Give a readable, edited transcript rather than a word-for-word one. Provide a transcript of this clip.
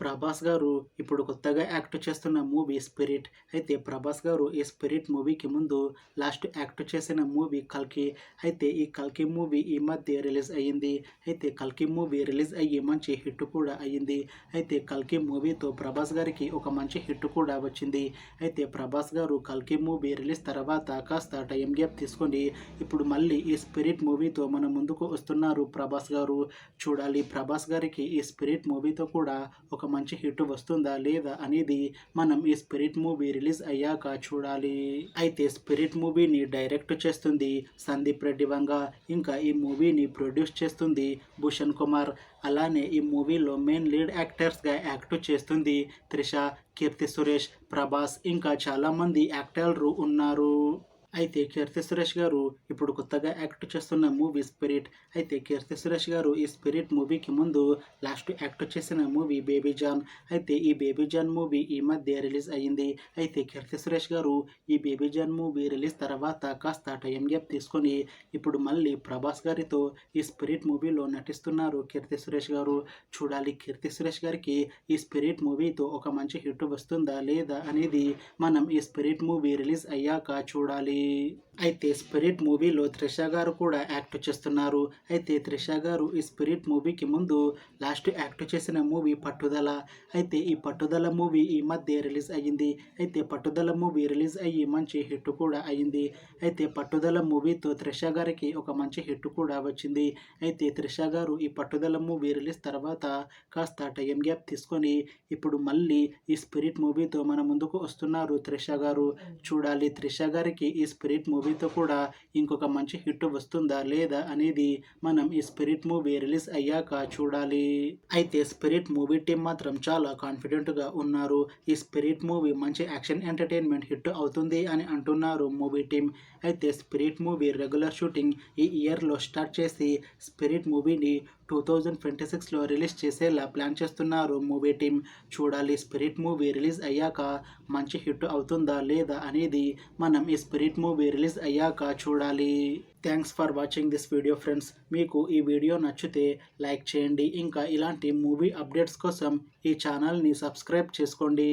ప్రభాస్ గారు ఇప్పుడు కొత్తగా యాక్ట్ చేస్తున్న మూవీ 'స్పిరిట్'. అయితే ప్రభాస్ గారు ఈ 'స్పిరిట్' మూవీకి ముందు లాస్ట్ యాక్ట్ చేసిన మూవీ 'కల్కి'. అయితే ఈ 'కల్కి' మూవీ ఈ మధ్య రిలీజ్ అయ్యింది. అయితే 'కల్కి' మూవీ రిలీజ్ అయ్యి మంచి హిట్ కూడా అయ్యింది. అయితే 'కల్కి' మూవీతో ప్రభాస్ గారికి ఒక మంచి హిట్ కూడా వచ్చింది. అయితే ప్రభాస్ గారు 'కల్కి' మూవీ రిలీజ్ తర్వాత కాస్త టైం గ్యాప్ తీసుకొని ఇప్పుడు మళ్ళీ ఈ 'స్పిరిట్' మూవీతో మన ముందుకు వస్తున్నారు ప్రభాస్ గారు. చూడాలి ప్రభాస్ గారికి ఈ 'స్పిరిట్' మూవీతో కూడా ఒక మంచి హిట్ వస్తుందా లేదా అనేది మనం ఈ 'స్పిరిట్' మూవీ రిలీజ్ అయ్యాక చూడాలి. అయితే 'స్పిరిట్' మూవీని డైరెక్ట్ చేస్తుంది సందీప్ రెడ్డి వంగ. ఇంకా ఈ మూవీని ప్రొడ్యూస్ చేస్తుంది భూషణ్ కుమార్. అలానే ఈ మూవీలో మెయిన్ లీడ్ యాక్టర్స్గా యాక్ట్ చేస్తుంది త్రిష, కీర్తి సురేష్, ప్రభాస్ ఇంకా చాలామంది యాక్టర్లు ఉన్నారు. అయితే కీర్తి సురేష్ గారు ఇప్పుడు కొత్తగా యాక్ట్ చేస్తున్న మూవీ 'స్పిరిట్'. అయితే కీర్తి సురేష్ గారు ఈ 'స్పిరిట్' మూవీకి ముందు లాస్ట్ యాక్ట్ చేసిన మూవీ 'బేబీ జాన్'. అయితే ఈ 'బేబీ జాన్' మూవీ ఈ మధ్య రిలీజ్ అయ్యింది. అయితే కీర్తి సురేష్ గారు ఈ 'బేబీ జాన్' మూవీ రిలీజ్ తర్వాత కాస్త టైం గ్యాప్ తీసుకొని ఇప్పుడు మళ్ళీ ప్రభాస్ గారితో ఈ 'స్పిరిట్' మూవీలో నటిస్తున్నారు కీర్తి సురేష్ గారు. చూడాలి కీర్తి సురేష్ గారికి ఈ 'స్పిరిట్' మూవీతో ఒక మంచి హిట్ వస్తుందా లేదా అనేది మనం ఈ 'స్పిరిట్' మూవీ రిలీజ్ అయ్యాక చూడాలి. అయితే 'స్పిరిట్' మూవీలో త్రిష గారు కూడా యాక్ట్ చేస్తున్నారు. అయితే త్రిష గారు ఈ 'స్పిరిట్' మూవీకి ముందు లాస్ట్ యాక్ట్ చేసిన మూవీ 'పట్టుదల'. అయితే ఈ 'పట్టుదల' మూవీ ఈ మధ్య రిలీజ్ అయ్యింది. అయితే 'పట్టుదల' మూవీ రిలీజ్ అయ్యి మంచి హిట్ కూడా అయ్యింది. అయితే 'పట్టుదల' మూవీతో త్రిష గారికి ఒక మంచి హిట్ కూడా వచ్చింది. అయితే త్రిష గారు ఈ 'పట్టుదల' మూవీ రిలీజ్ తర్వాత కాస్త టైం గ్యాప్ తీసుకొని ఇప్పుడు మళ్ళీ ఈ 'స్పిరిట్' మూవీతో మన ముందుకు వస్తున్నారు త్రిష గారు. చూడాలి త్రిష గారికి ఈ 'స్పిరిట్' మూవీతో కూడా ఇంకొక మంచి హిట్ వస్తుందా లేదా అనేది మనం ఈ 'స్పిరిట్' మూవీ రిలీజ్ అయ్యాక చూడాలి. అయితే 'స్పిరిట్' మూవీ టీం మాత్రం చాలా కాన్ఫిడెంట్గా ఉన్నారు. ఈ 'స్పిరిట్' మూవీ మంచి యాక్షన్ ఎంటర్టైన్మెంట్ హిట్ అవుతుంది అని అంటున్నారు మూవీ టీం. అయితే 'స్పిరిట్' మూవీ రెగ్యులర్ షూటింగ్ ఈ ఇయర్లో స్టార్ట్ చేసి 'స్పిరిట్' మూవీని 2026లో రిలీజ్ చేసేలా ప్లాన్ చేస్తున్నారు మూవీ టీం. చూడాలి 'స్పిరిట్' మూవీ రిలీజ్ అయ్యాక మంచి హిట్ అవుతుందా లేదా అనేది మనం ఈ 'స్పిరిట్' మూవీ రిలీజ్ అయ్యాక చూడాలి. Thanks for watching this video friends. మీకు ఈ వీడియో నచ్చితే లైక్ చేయండి. ఇంకా ఇలాంటి మూవీ అప్డేట్స్ కోసం ఈ ఛానల్ని సబ్స్క్రైబ్ చేసుకోండి.